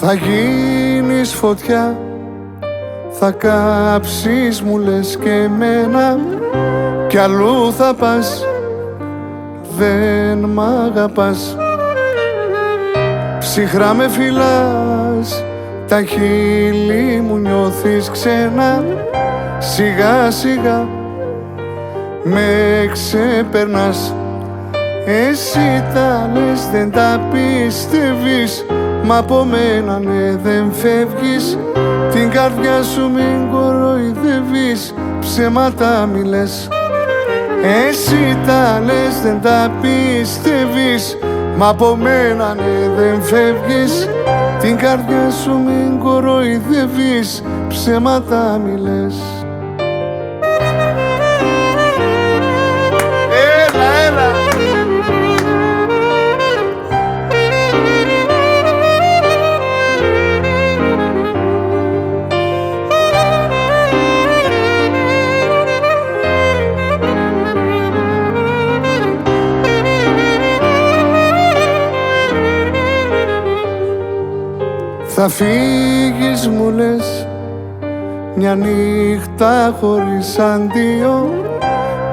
Θα γίνεις φωτιά, θα κάψεις μου λες και εμένα, κι αλλού θα πας, δεν μ' αγαπάς. Ψυχρά με φυλάς, τα χείλη μου νιώθεις ξένα, σιγά σιγά με ξεπερνάς. Εσύ τα λες, δεν τα πιστεύεις, μα από μένα ναι δεν φεύγεις. Την καρδιά σου μην κοροϊδεύεις, ψέματα μη λες. Εσύ τα λες, δεν τα πιστεύεις, μα από μένα ναι δεν φεύγεις. Την καρδιά σου μην κοροϊδεύεις, ψέματα μη λες. Θα φύγεις μου λες μια νύχτα χωρίς αντίο,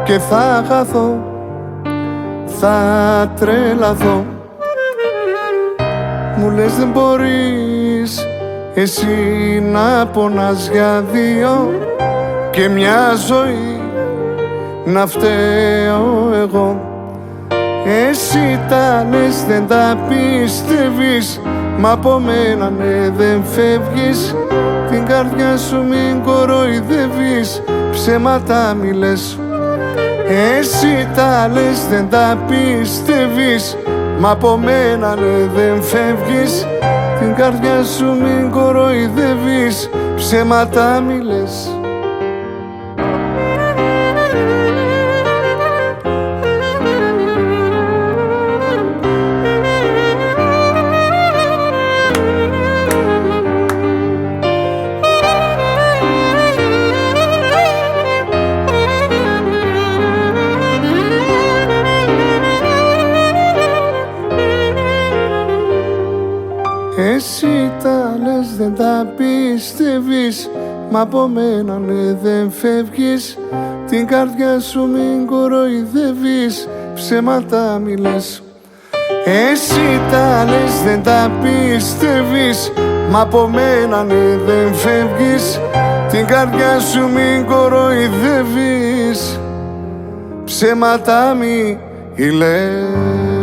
και θα χαθώ, θα τρελαθώ. Μου λες δεν μπορείς εσύ να πονάς για δύο, και μια ζωή να φταίω εγώ. Εσύ τα λες, δεν τα πιστεύεις, μα από μένα ναι δεν φεύγεις. Την καρδιά σου μην κοροϊδεύεις, ψέματα μη λες. Εσύ τα λες, δεν τα πιστεύεις, μα από μένα ναι δεν φεύγεις. Την καρδιά σου μην κοροϊδεύεις, ψέματα μη λες. Εσύ τα λες, δεν τα πιστεύεις, μα από μένα ναι δεν φεύγεις. Την καρδιά σου μην κοροϊδεύεις, ψέματα μη λες. Εσύ τα λες, δεν τα πιστεύεις, μα από μένα ναι δεν φεύγεις. Την καρδιά σου μην κοροϊδεύεις, ψέματα μη λες.